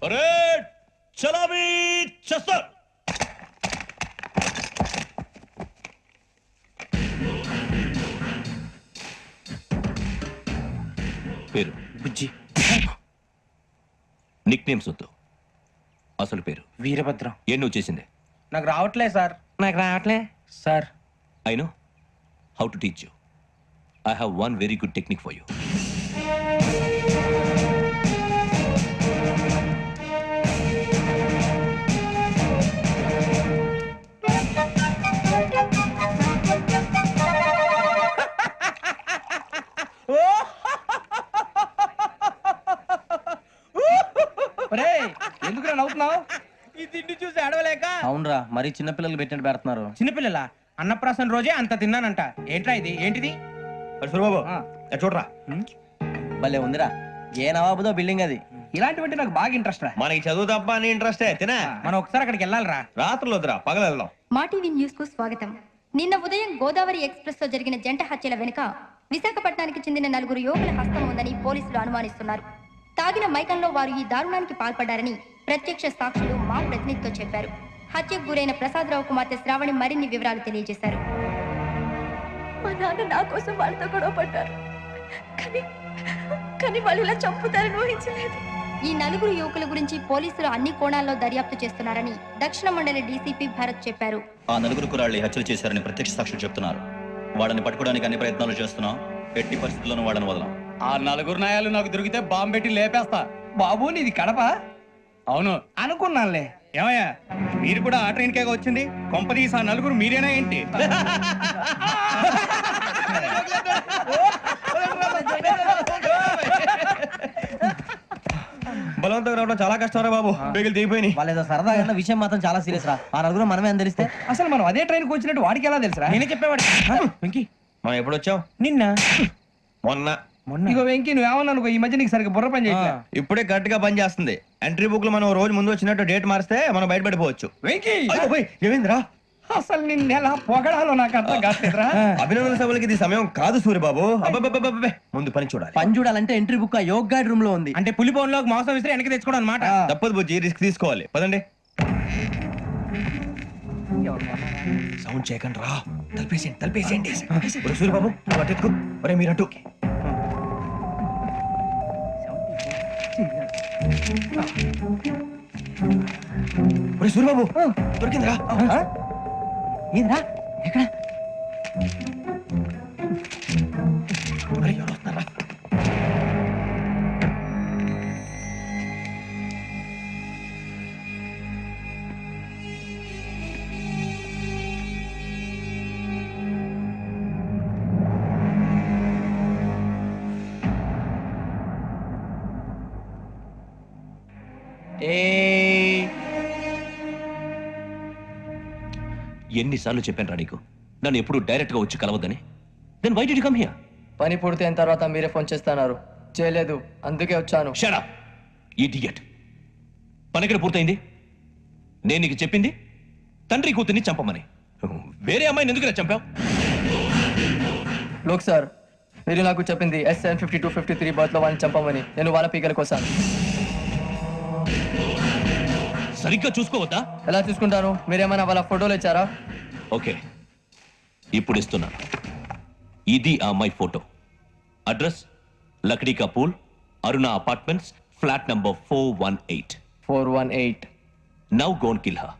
అరే చలామీ చేస్తారు. పేరు బుజ్జి. నిక్ నేమ్స్ వద్దు, అసలు పేరు. వీరభద్రం. ఏ నువ్వు చేసిందే? నాకు రావట్లే సార్. నాకు రావట్లే sir. I know how to teach you. I have one very good technique for you. ఎందుకు నవ్వుతున్నావు? ఈ తిండి చూసి అడవలేక. అవునరా, మరి చిన్నపిల్లలు పెట్టినట్టు పెడుతున్నారు. చిన్నపిల్లల అన్నప్రాసన రోజే అంత తిన్నానంట. ఏంట్రా ఇది? ఏంటిది? బాబు చూడరా, భలే ఉందిరా. ఏ నవాబుదో బిల్డింగ్ అది. ఇలాంటివంటే నాకు బాగా ఇంట్రెస్ట్ రా. మనకి చదువు తప్ప అని ఇంట్రెస్టే. తినే మనం ఒకసారి అక్కడికి వెళ్ళాలిరా. రాత్రులు వద్దురా, పగలు వెళ్దాం. మా టీవీ న్యూస్ కు స్వాగతం. నిన్న ఉదయం గోదావరి ఎక్స్ప్రెస్ లో జరిగిన జంట హత్యల వెనుక విశాఖపట్నానికి చెందిన 4 యువకుల హస్తం ఉందని పోలీసులు అనుమానిస్తున్నారు. తాగిన మైకంలో వారు ఈ దారుణానికి పాల్పడ్డారని ప్రత్యక్ష సాక్షులు మా ప్రతినిధితో చెప్పారు. హత్యకు గురైన ప్రసాదరావు కుమార్తె శ్రావణి మరిన్ని వివరాలు తెలియజేశారు. మా నాన్న నా కోసం వాళ్ళతో గొడవ పడ్డారు, కానీ వాళ్ళు ఇలా చంపుతారని ఊహించలేదు. ఈ 4 యువకుల గురించి పోలీసులు అన్ని కోణాల్లో దర్యాప్తు చేస్తున్నారని దక్షిణ మండలి డీసీపీ భరత్ చెప్పారు. ఆ 4 కుర్రాళ్ళు హత్యలు చేశారని ప్రత్యక్ష సాక్షులు చెప్తున్నారు. వాళ్ళని పట్టుకోవడానికి అన్ని ప్రయత్నాలు చేస్తున్నాం. ఎట్టి పరిస్థితుల్లోనూ వాళ్ళని వదలం. ఆ 4 నాయాలు నాకు దొరికితే బాంబు పెట్టి లేపేస్తా. బాబు నీది కడప? అవును అనుకున్నానులే. ఏమయ్యా, మీరు కూడా ఆ ట్రైన్ కేగా వచ్చింది? కొంపదీసి ఆ 4 మీరేనా ఏంటి? బలవంతంగా రావడం చాలా కష్టం రా బాబు. బేగులు దిగిపోయినాయి. వాళ్ళేదో సరదాగా విషయం మాత్రం చాలా సీరియస్ రా. ఆ 4 మనమే అని తెలిస్తే అసలు మనం అదే ట్రైన్కి వచ్చినట్టు వాడికి ఎలా తెలుసురా? నేనే చెప్పేవాడు. వెంకీ, మనం ఎప్పుడు వచ్చాం? నిన్న మొన్న. ఇగో వెంకీ, నువ్వేమన్నా అనుకో, ఈ మధ్య నీకు సరిగ్గా బుర్ర పని చేయట్లే. ఇప్పుడే కరెక్ట్ గా పని చేస్తుంది. ఎంట్రీ బుక్ లో మనం రోజు ముందు వచ్చినట్టు డేట్ మారిస్తే మనం బయటపడిపోవచ్చు. వెంకీ, ఏమైందిరా? అసలు నిన్న ఎలా పొగడాలో నాకు అర్థం కాట్లేదురా. అభినందన సభలకి ఇది సమయం కాదు సూర్యబాబు. అబ్బబ్బబ్బబ్బబ్బే, ముందు పని చూడాలి. పని చూడాలంటే ఎంట్రీ బుక్ ఆ యోగ్ గైడ్ రూమ్ లో ఉంది. అంటే పులి బోన్లోకి మాంసం విసిరి వెనక్కి తెచ్చుకోవడం అనమాట. తప్పదు బుజ్జి, రిస్క్ తీసుకోవాలి. పదండి. సౌండ్ చేయకండి రా. తలపేసేయండి. సూర్యబాబు నువ్వు అటు ఎత్తుకో. ఒరే మీరు అటు. ఒరే సూర్యబాబు, దొరికిందిరా. ఏంద్రా? ఎక్కడ? అరే ఎవరు వస్తున్నారా? ఎన్నిసార్లు చెప్పాను రా నీకు, నన్ను ఎప్పుడు డైరెక్ట్ గా వచ్చి కలవద్దని. Then why did you come here? పని పూర్తయిన తర్వాత మీరే ఫోన్ చేస్తున్నారు. చేయలేదు, అందుకే వచ్చాను. Shut up idiot. పని ఎక్కడ పూర్తయింది? నేను నీకు చెప్పింది తండ్రి కూతుర్ని చంపమని. వేరే అమ్మాయిని ఎందుకు చంపావు? లోక్ సార్, మీరు నాకు చెప్పింది SN 5253 బర్త్ లో వాళ్ళని చంపమని. నేను వాళ్ళ పీకల కోసం. సరిగ్గా చూసుకోవద్దా? ఎలా చూసుకుంటాను? మీరేమైనా వాళ్ళ ఫోటోలు ఇచ్చారా? ఓకే, ఇప్పుడు ఇస్తున్నాను. ఇది ఆ అమ్మాయి ఫోటో. అడ్రస్ లక్డీ కా pool, Aruna apartments, flat number 418. 418. Now go and kill her.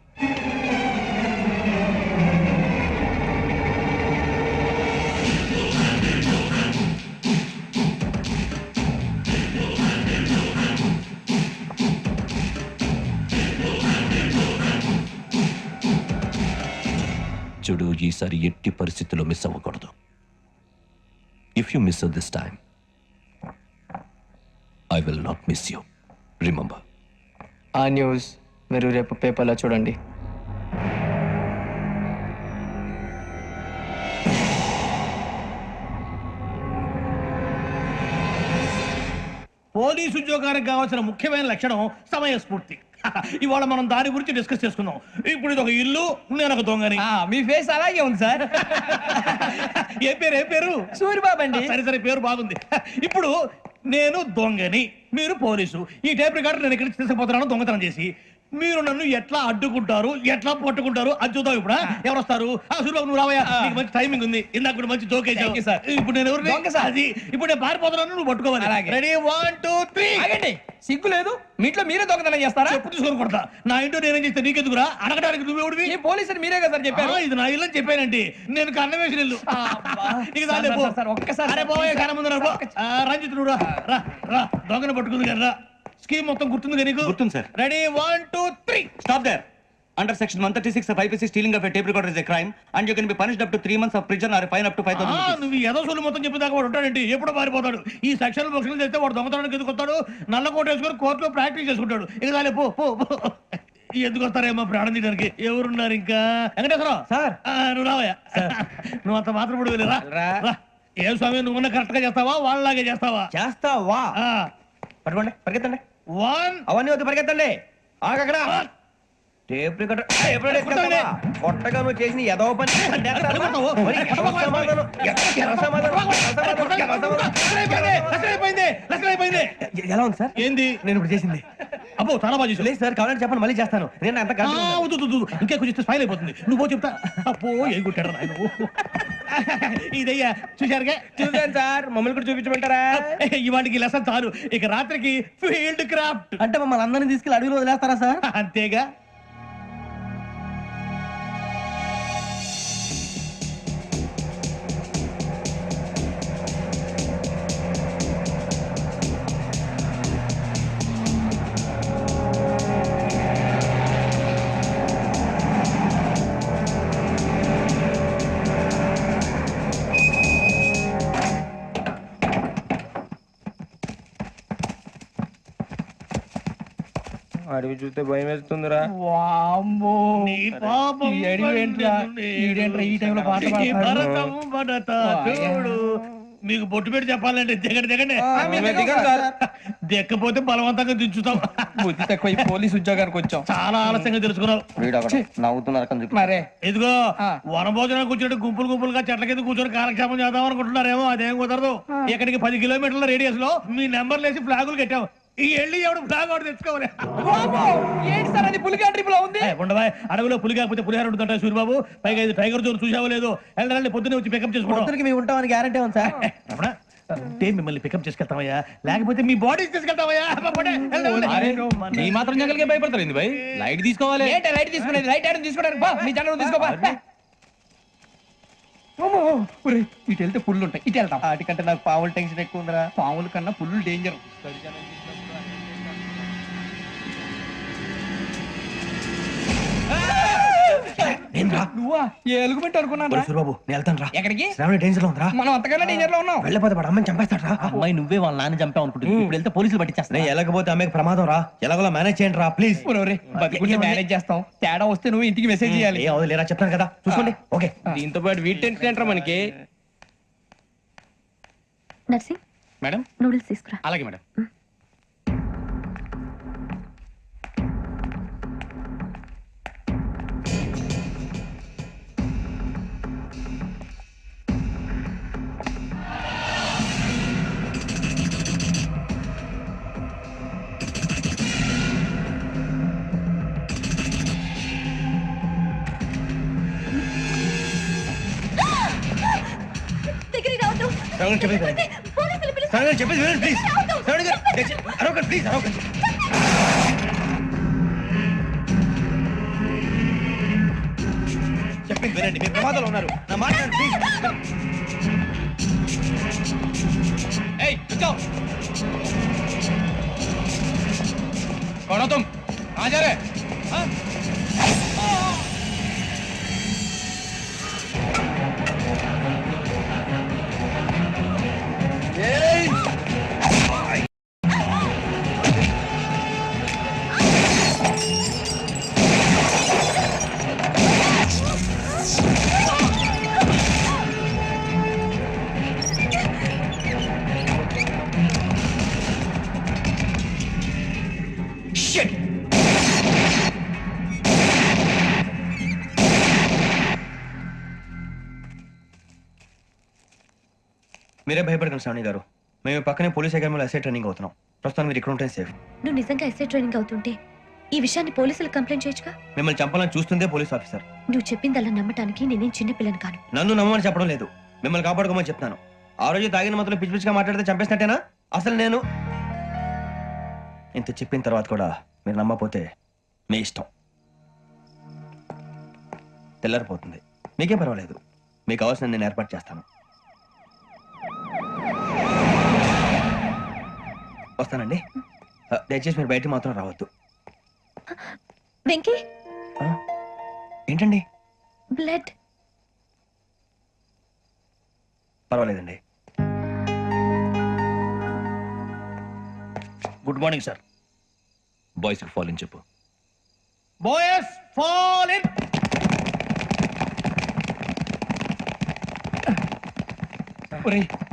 చూడు, ఈసారి ఎట్టి పరిస్థితుల్లో మిస్ అవ్వకూడదు. If you miss this time, I will not miss you. Remember. ఆ న్యూస్ మీరు రేపు పేపర్లో చూడండి. పోలీసు ఉద్యోగానికి కావాల్సిన ముఖ్యమైన లక్షణం సమయస్ఫూర్తి. ఇవాళ మనం దాని గురించి డిస్కస్ చేసుకుందాం. ఇప్పుడు ఇది ఒక ఇల్లు, నేను ఒక దొంగని. మీ ఫేస్ అలాగే ఉంది సార్. ఏ పేరు? సూరిబాబు అండి. సరే పేరు బాగుంది. ఇప్పుడు నేను దొంగని, మీరు పోలీసు. ఈ టైప్ రికార్డు నేను ఇక్కడ తీసుకుపోతున్నాను దొంగతనం చేసి. మీరు నన్ను ఎట్లా అడ్డుకుంటారు, ఎట్లా పట్టుకుంటారు అది చూద్దాం. ఇప్పుడు ఎవరు వస్తారు? సూర్యబాబు నువ్వు రావయ్యా, నీకు మంచి టైమింగ్ ఉంది. ఇందాక కూడా మంచి జోక్ వేసావు. ఇప్పుడు నేను ఎవరు? అది ఇప్పుడు నేను పారిపోతున్నాను, నువ్వు పట్టుకోవాలి. రెడీ 1 2 3. ఆగండి, సిగ్గు లేదు? మీ ఇంట్లో మీరే దొంగతనం చేస్తారా? చెప్పు తీసుకొని కొడతా. నా ఇంట్లో నేనేం చేస్తే నీకెందుకురా? అడగడానికి నువ్వెవడివి? ఈ పోలీసులు మీరే కదా సార్ చెప్పారు. ఇది నా ఇల్లు అని చెప్పానండి. నేను కన్న వేసిన ఇల్లు. నీకు దాని పో. సార్, ఒక్కసారి అరే పోయే కన్న ముందు రా పో. రంజిత్ నువ్వు రా రా రా. దొంగను పట్టుకుంది కదా. స్కీమ్ మొత్తం గుర్తుంది కదా నీకు? గుర్తుంది sir. Ready 1 2 3. Stop there. Under section 136 of IPC, stealing of a tape recorder is a crime, and you can be punished up to 3 months of prison or a fine up to 5,000 rupees. నువ్వు ఏదో సొల్లు మొత్తం చెప్పేదాకా వాడు ఉంటాడండి. ఎప్పుడో పారిపోతాడు. ఈ సెక్షన్ బుక్స్లు చేస్తే వాడు దొంగతనానికి ఎందుకు వస్తాడు? నల్ల కోట వేసుకొని కోర్టులో ప్రాక్టీస్ చేసుకుంటాడు. ఇక దాలే పో పో పో. ఎందుకు వస్తారేమో ప్రాణం తీయడానికి. ఎవరున్నారు ఇంకా? వెంకటేశ్వరరావు సార్. నువ్వు రావయ్యా. నువ్వు అంత మాత్రం ఇప్పుడు వెళ్ళిరా. ఏ స్వామి నువ్వున్న కరెక్ట్ గా చేస్తావా వాళ్ళలాగే చేస్తావా? చేస్తావా? పట్టుకోండి, పరిగెత్తండి. 1 అవన్నీ వద్దు, పరిగెత్తండి. ఆగక్కడ టేప్ రికార్డర్ కొట్టగా నువ్వు చేసిన ఎదవ పని. ఎలా ఉంది సార్? ఏంది? నేను ఇప్పుడు చేసింది అబ్బో చాలా బాగా చేసావు. లేదు సార్, కావాలంటే చెప్పండి, మళ్ళీ చేస్తాను. నేను అంత ఇంకా కొంచెం స్మైల్ అయిపోతుంది. నువ్వు చెప్తా. అప్పో ఏ కొట్టాడు నాయన. ఇదయ్యా చూశారుగా? చూసాను సార్, మమ్మల్ని కూడా చూపించమంటారా? ఇవాటికి లెసన్ చాలు. ఇక రాత్రికి ఫీల్డ్ క్రాఫ్ట్. అంటే మమ్మల్ని అందరినీ తీసుకెళ్ళి అడవిలో వదిలేస్తారా సార్? అంతేగా. అడవి చూస్తే భయం వేస్తుందిరా. నీ పాపం ఈ అడవి ఏంట్రా? ఈడేంట్రా ఈ టైంలో పాట నీ పాడుతున్నాడు? భరతం భరత చూడు. మీకు బొట్టు పెట్టి చెప్పాలంటే దిగండి దిగండి. దిక్కపోతే బలవంతంగా దించుతాం. బుద్ధి తక్కువ, ఈ పోలీస్ ఉద్యోగానికి వచ్చాం. చాలా ఆలస్యంగా తెలుసుకున్నావు. నవ్వుతున్నారు. మరే ఇదిగో వనభోజనం కూర్చొని గుంపులు గుంపులుగా చెట్ల కింద కూర్చొని కాలక్షేపం చేద్దాం అనుకుంటున్నారేమో. అదేం కుదరదు. ఇక్కడికి 10 కిలోమీటర్ల రేడియస్ లో మీ నెంబర్లు వేసి ఫ్లాగులు కట్టాం. ఈ వెళ్ళి ఎవడు ఫ్లాగ్ ఒకటి తెచ్చుకోవాలి. ఏంటి సార్ అది? పులిగా ట్రిప్ లో ఉంది. ఉండవా? అడవిలో పులి కాకపోతే పులిహార ఉంటుంట సూర్యబాబు. పైగా ఇది టైగర్ జోన్ చూసావో లేదో. వెళ్ళండి పొద్దున్నే వచ్చి పికప్ చేసుకుంటాం. మేము ఉంటామని గ్యారంటీ ఉంది సార్. అంటే మిమ్మల్ని పికప్ చేసుకెళ్తామయ్యా, లేకపోతే మీ బాడీ తీసుకెళ్తామయ్యా. ఈ మాత్రం జంగల్కే భయపడతారు భయ్. లైట్ తీసుకోవాలి. లైట్ తీసుకునేది? లైట్ ఐటమ్ తీసుకోవడానికి మీ జంగల్ తీసుకోవా. ఇటు వెళ్తే పుల్లు ఉంటాయి, ఇటు వెళ్తాం. వాటికంటే నాకు పావులు టెన్షన్ ఎక్కువ ఉందిరా. పాముల కన్నా పుల్లు డేంజర్. నువ్వా? ఏ ఎలుగుబెట్టి అనుకున్నాను. బాబు నేను వెళ్తాను రా. ఎక్కడికి? శ్రావణ డేంజర్ లో ఉందిరా. మనం అంతకన్నా డేంజర్ లో ఉన్నాం. వెళ్ళపోతే వాడు అమ్మని చంపేస్తాడు రా. అమ్మాయి నువ్వే వాళ్ళ నాన్న చంపావు అనుకుంటుంది. ఇప్పుడు వెళ్తే పోలీసులు పట్టించేస్తా. నేను వెళ్ళకపోతే అమ్మకి ప్రమాదం రా. ఎలాగోలా మేనేజ్ చేయండి రా ప్లీజ్. బతికుంటే మేనేజ్ చేస్తాం. తేడా వస్తే నువ్వు ఇంటికి మెసేజ్ చేయాలి. ఏ అవదు లేరా, చెప్తాను కదా చూసుకోండి. ఓకే. దీంతో పాటు వీటి టెన్షన్ ఏంట్రా మనకి. నర్సింగ్ మేడం నూడిల్స్ తీసుకురా. అలాగే మేడం. దగ్గరికి రావద్దు. శ్రావణ చెప్పేది పోలీసులు పిలుస్తారు. శ్రావణ చెప్పేది వినండి ప్లీజ్. శ్రావణ గారు అరవకండి ప్లీజ్, అరవకండి. చెప్పేది వినండి, మీరు ప్రమాదంలో ఉన్నారు. నా మాట ప్లీజ్. ఏయ్ रुको कौन हो तुम? कहाँ जा रहे? हाँ? మీరే భయపడకండి శ్రావణి గారు. మేము పక్కనే పోలీస్ అకాడమీలో ఎస్ఐ ట్రైనింగ్ అవుతున్నాం. ప్రస్తుతం మీరు ఇక్కడ ఉంటే సేఫ్. నువ్వు నిజంగా ఎస్ఐ ట్రైనింగ్ అవుతుంటే ఈ విషయాన్ని పోలీసులకు కంప్లైంట్ చేయొచ్చుగా. మిమ్మల్ని చంపాలని చూస్తుందే పోలీస్ ఆఫీసర్. నువ్వు చెప్పిందల్లా నమ్మటానికి నేనేం చిన్నపిల్లని కాను. నన్ను నమ్మమని చెప్పడం లేదు, మిమ్మల్ని కాపాడుకోమని చెప్తాను. ఆ రోజు తాగిన మొత్తం పిచ్చి పిచ్చిగా మాట్లాడితే చంపేసినట్టేనా? అసలు నేను ఇంత చెప్పిన తర్వాత కూడా మీరు నమ్మకపోతే మీ ఇష్టం. తెల్లారిపోతుంది, మీకేం పర్వాలేదు. మీకు కావాల్సిన నేను ఏర్పాటు చేస్తాను. వస్తానండి. దయచేసి మీరు బయటికి మాత్రం రావద్దు. వెంకీ, ఏంటండి? బ్లడ్. పర్వాలేదండి. Good morning sir. బాయ్స్కి ఫాల్ ఇన్ చెప్పు. Boys fall in.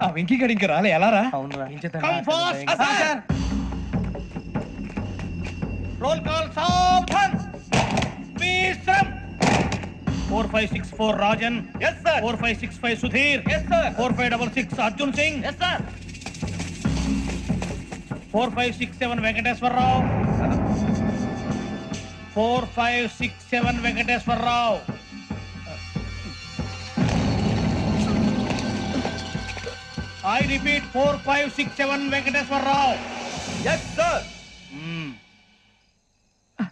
ఆ వెంకీ గడి ఇంకా రాలే, ఎలా రా? Come fast, sir. Roll call, సావధాన్. విశ్రమ్. 4564 Rajan. Yes sir. 4565 Sudhir. Yes sir. 4566 Arjun Singh. Yes sir. 4567 Venkateswararao. 4567 Venkateswararao. I repeat 4567 Venkateswararao. Yes sir.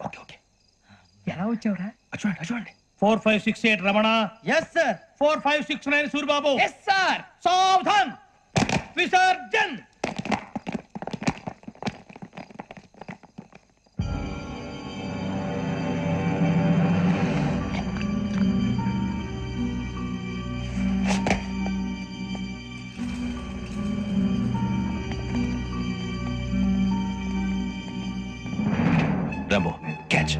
Okay okay. ఎలా వచ్చావురా? చూడండి చూడండి. 4568 Ramana. Yes sir. 4569 Suribabu. Yes sir. సావధాన్. విసర్జన్. Rambo catch.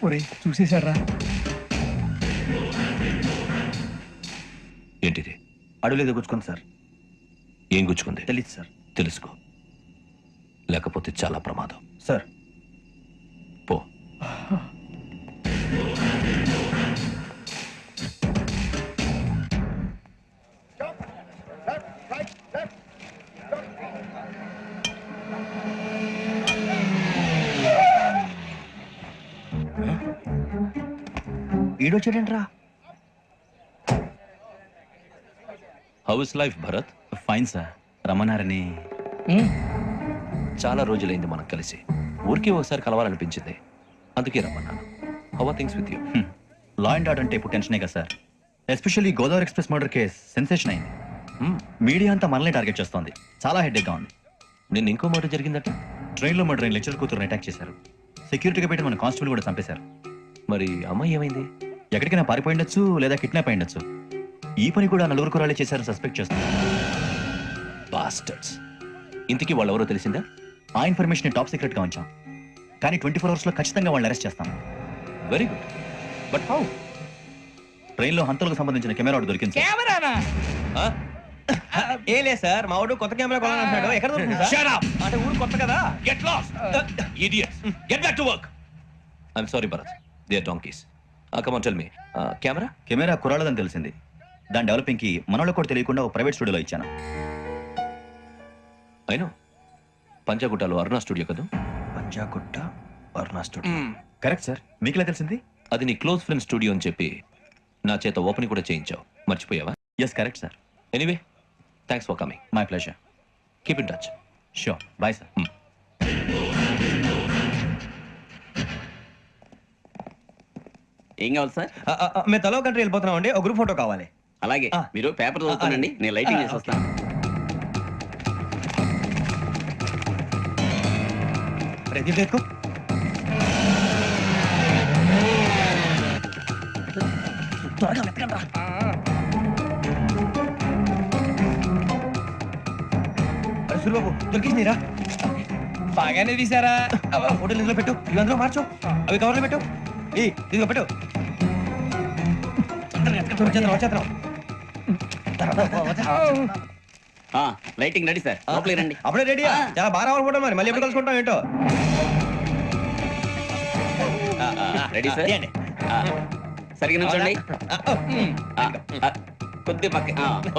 ఒరే చూసేశాడ్రా. ఏంటిది? అడుగులేదు గుచ్చుకుంది సార్. ఏం గుచ్చుకుంది? తెలీదు సార్. తెలుసుకో, లేకపోతే చాలా ప్రమాదం. సార్ పో. ఈడొచ్చాడంట్రా. How is life Bharat? Fine sir. రమ్మన్నారని. చాలా రోజులైంది మనం కలిసి. ఊరికే ఒకసారి కలవాలనిపించింది, అందుకే రమ్మన్నాను. How are things with you? Law and order అంటే ఇప్పుడు టెన్షనే కదా sir. Especially Godavari express murder case sensation అయింది. మీడియా అంతా మనల్ని టార్గెట్ చేస్తోంది. చాలా హెడ్ఏక్గా ఉంది. నిన్న ఇంకో మాట జరిగిందట. ట్రైన్లో మా ట్రైన్ లెక్చర్ కూతురుని అటాక్ చేశారు. సెక్యూరిటీగా పెట్టి మన కానిస్టేబుల్ కూడా చంపేశారు. మరి అమ్మాయి ఏమైంది? ఎక్కడికైనా పారిపోయి ఉండొచ్చు, లేదా కిడ్నాప్ అయి ఉండొచ్చు. ఈ పని కూడా నలుగురు కురాలే చేశారని సస్పెక్ట్ చేస్తున్నారు. బాస్టర్స్. ఇంతకీ వాళ్ళు ఎవరో తెలిసిందా? ఆ ఇన్ఫర్మేషన్ టాప్ సీక్రెట్ గా ఉంచాం, కానీ 24 అవర్స్ లో ఖచ్చితంగా వాళ్ళని అరెస్ట్ చేస్తాం. Very good. But how? Train లో హంతలకు సంబంధించిన కెమెరా ఒకటి దొరికింది సార్. కెమెరానా? ఏ లేదు సార్, మా వాడు కొత్త కెమెరా కొనాలంటున్నాడు. ఎక్కడ దొరుకుతుంది సార్? Shut up! అంటే ఊరు కొత్త కదా. Get lost! Idiots! Get back to work! I'm sorry, Bharat. They are donkeys. Come on, tell me. Camera? Camera కురాలదని తెలిసింది. దాని డెవలపింగ్ కి మనోళ్ళకి కూడా తెలియకుండా ఒక ప్రైవేట్ స్టూడియోలో ఇచ్చాను. I know. పంజాగుట్టలో అరుణ స్టూడియో కదా? పంజాగుట్ట అరుణ స్టూడియో. Correct sir. మీకు ఎలా తెలిసింది? అది నీ క్లోజ్ ఫ్రెండ్ స్టూడియో అని చెప్పి నా చేత ఓపెన్ కూడా చేయించావు. మర్చిపోయావా? Yes correct sir. Anyway, thanks for coming. My pleasure. Keep in touch. Sure. Bye sir. ఏం కావాలి సార్? మేము తలో కంట్రీ వెళ్ళిపోతున్నాం అండి. ఒక గ్రూప్ ఫోటో కావాలి. అలాగే, మీరు పేపర్ చదువుతానండి, నేను లైటింగ్ చేసి వస్తాను. రెడీ చేసుకో. త్వరగా వెతకండి రా. అరే సూరిబాబు, దొరికిందిరా. బాగానే తీసారా? ఫోటోలు ఇందులో పెట్టు, ఇవి అందులో మార్చు, అవి కవర్లో పెట్టు. ఇదిగో పెట్టు వచ్చేద్దాం. లైటింగ్ రెడీ సార్ లోపలికి రండి అప్పుడే రెడీ చాలా బాగా రావాలి ఫోటో మరి మళ్ళీ ఎప్పుడు కలుసుకుంటాం ఏంటో రెడీ సార్ సరిగ్గా నుంచోండి కొద్ది పక్క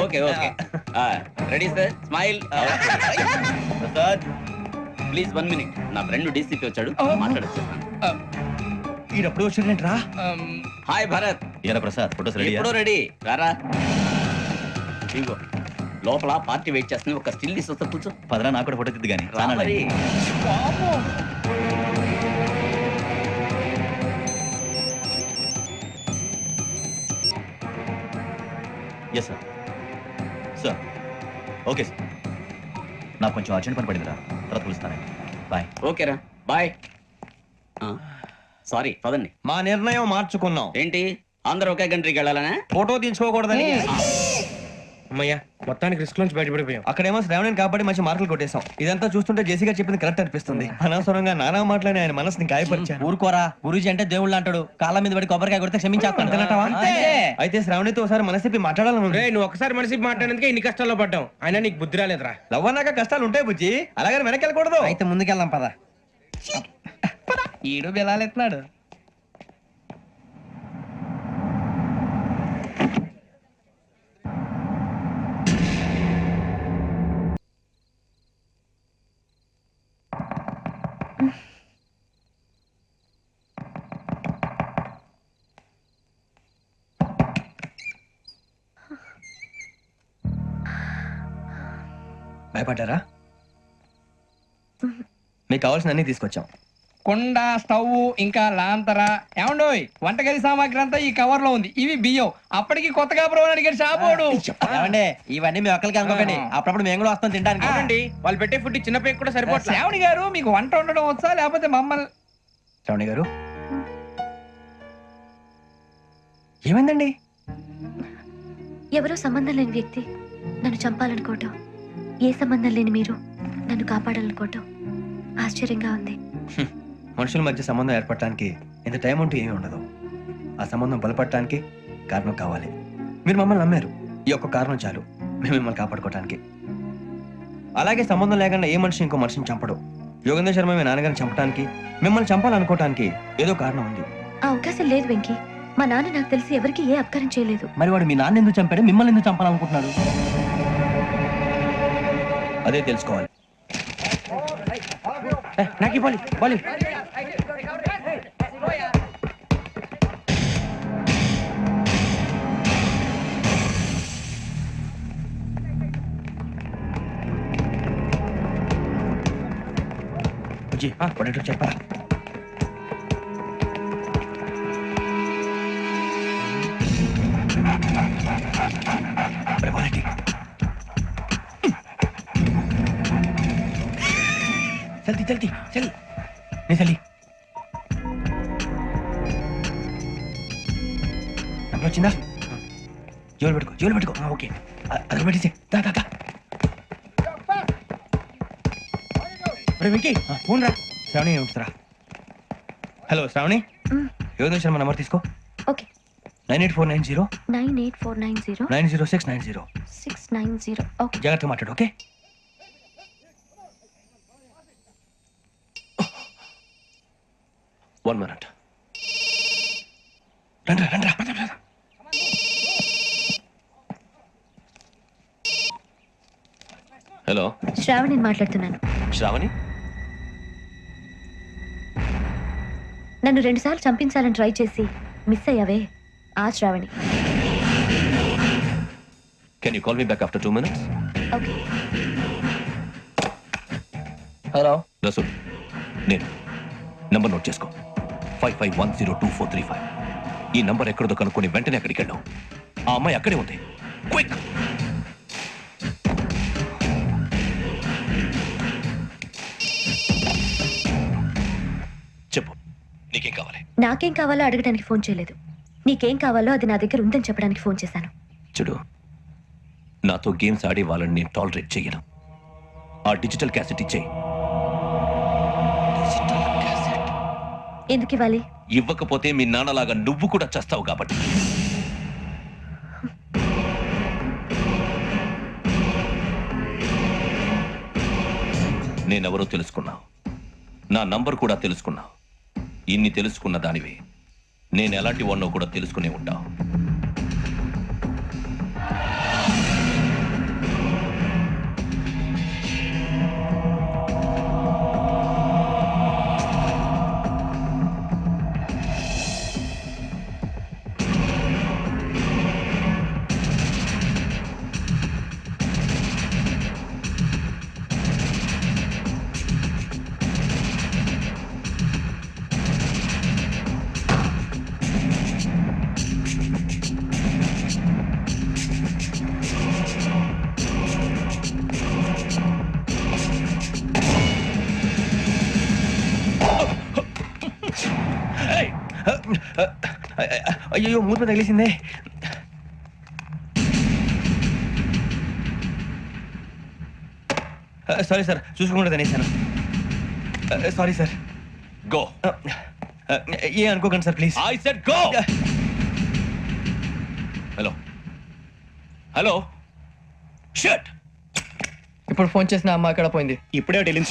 okay okay ready sir smile please 1 minute నా ఫ్రెండ్ డీసీపీ వచ్చాడు మాట్లాడచ్చు ఈడప్పుడు వచ్చిందంటరా హాయ్ భరత్ ఏరా ప్రసాద్ ఫోటోస్ రెడీ ఎప్పుడో రెడీ రారా ఇగో లోపల పార్టీ వెయిట్ చేస్తుంది ఒక స్టిల్ తీసి వస్తా కూర్చో పదరా నాకు కూడా ఫోటో తిద్దు కానీ రా మరి yes sir sir okay sir నాకు కొంచెం అర్జెంట్ పని పడిందిరా తర్వాత పిలుస్తాను బాయ్ ఓకేరా బాయ్ సారీ పదండి మా నిర్ణయం మార్చుకున్నాం ఏంటి అందరూ ఒకే కంట్రీకి వెళ్ళాలనే ఫోటో తీసుకోకూడదని అమ్మయ్యా మొత్తానికి రిస్క్ నుంచి బయటపడిపోయాం. అక్కడేమో శ్రావణిని కాబట్టి మంచి మార్కులు కొట్టేశాం. ఇదంతా చూస్తుంటే జేసీగా చెప్పింది కరెక్ట్ అనిపిస్తుంది. అనవసరంగా నానా మాటలని ఆయన మనసుని గాయపరిచాను. ఊరుకోరా గురూజీ అంటే దేవుళ్ళు అంటాడు కాళ్ళ మీద పడి కొబ్బరికాయ కొడితే క్షమించేస్తాను. అయితే శ్రావణితో ఒకసారి మనసిప్పి మాట్లాడాలను. రే నువ్వు ఒకసారి మనిషి మాట్లాడేందుకే ఇన్ని కష్టాల్లో పడ్డాం. అయినా నీకు బుద్ధి రాలేదురా. లవ్ అన్నాక కష్టాలు ఉంటాయి బుజ్జి, అలాగని వెనక్కి వెళ్ళకూడదు. అయితే ముందుకెళ్దాం పద. ఈడు బెలాలెత్తున్నాడు. భయపడ్డారా? మీకు కావాల్సిన అన్ని తీసుకొచ్చాం. కుండ, స్టవ్, ఇంకా లాంతర. ఏమండోయ్ వంటగది సామాగ్రి అంతా ఈ కవర్ లో ఉంది. ఇవి బియ్యం. అప్పటికి కొత్తగా బ్రో అడిగాడు షాపోడు. ఏమండి ఇవన్నీ మీ ఒక్కరికి అనుకోకండి, అప్పుడప్పుడు మేము కూడా వస్తాం తినడానికి. అవునండి, వాళ్ళు పెట్టే ఫుడ్ చిన్న పేరు కూడా సరిపోతుంది. శ్రావణి గారు మీకు వంట వండడం వచ్చా లేకపోతే మమ్మల్ని? శ్రావణి గారు ఏమైందండి? ఎవరో సంబంధం లేని వ్యక్తి నన్ను చంపాలనుకోవటం, ఏ సంబంధం లేని మీరు నన్ను కాపాడాలనుకోవటం ఆశ్చర్యంగా ఉంది. మనుషుల మధ్య సంబంధం ఏర్పడటానికి ఇంత టైం ఉంటూ ఏమీ ఉండదు. ఆ సంబంధం బలపడటానికి కారణం కావాలి. మీరు మమ్మల్ని నమ్మారు, ఈ ఒక్క కారణం చాలు మేము మిమ్మల్ని కాపాడుకోవటానికి. అలాగే సంబంధం లేకుండా ఏ మనిషి ఇంకో మనిషిని చంపడు. యోగేంద్ర శర్మ మీ నాన్నగారిని చంపడానికి, మిమ్మల్ని చంపాలనుకోవటానికి ఏదో కారణం ఉంది. ఆ అవకాశం లేదు వెంకీ. మా నాన్న నాకు తెలిసి ఎవరికి ఏ అపకారం చేయలేదు. మరి వాడు మీ నాన్న ఎందుకు చంపాడు, మిమ్మల్ని ఎందుకు చంపాలనుకుంటున్నాడు? అదే తెలుసుకోవాలి. నాకు ఇవ్వాలి బాలి. బుజ్జి పడేటో చెప్పరా? जल्दी जल्दी चल नहीं चली नंबर चिंदा जोल बेटको ओके अदर बेटी से दा दा दा अरे विकी फोन रा श्रावणी उठरा हेलो श्रावणी योगेंद्र शर्मा नंबर తీసుకో ఓకే. 98490 98490 90690 690. ఓకే. జాగ్రత్తగా మాట్లాడు ఓకే. One minute. రండ్రా హలో శ్రావణిని మాట్లాడుతున్నాను. శ్రావణి, నన్ను 2 సార్లు చంపించాలని ట్రై చేసి మిస్ అయ్యావే, ఆ Shravani. can you call me back after 2 minutes? Okay. Hello Rasool, నేను నంబర్ నోట్ చేసుకో. 55102435. ఈ నంబర్ ఎక్కడదో కనుక్కొని వెంటనే అక్కడికి వెళ్ళావు. ఆ అమ్మాయి అక్కడే ఉంది. క్విక్. చెప్పు, నీకేం కావాలి? నాకేం కావాలో అడగడానికి ఫోన్ చేయలేదు. నీకేం కావాలో అది నా దగ్గర ఉందని చెప్పడానికి ఫోన్ చేశాను. చూడు, నాతో గేమ్స్ ఆడే వాళ్ళని నేను టాలరేట్ చేయను. ఆ డిజిటల్ క్యాసెట్ ఇచ్చేయి. ఎందుకు ఇవ్వాలి? ఇవ్వకపోతే మీ నాన్నలాగా నువ్వు కూడా చేస్తావు కాబట్టి. నేనెవరో తెలుసుకున్నావు, నా నంబర్ కూడా తెలుసుకున్నావు. ఇన్ని తెలుసుకున్న దానివి నేను ఎలాంటి వాడినో కూడా తెలుసుకునే ఉంటావు. అయ్యో మూత తగిలేసిందే. సారీ సార్, చూసుకోకుండా తినేసాను. Sorry sir. గో. ఏ అనుకోకండి sir please. I said go. Hello hello. Shut. ఇప్పుడు ఫోన్ చేసిన అమ్మ ఎక్కడ పోయింది? ఇప్పుడే ఢిల్లీ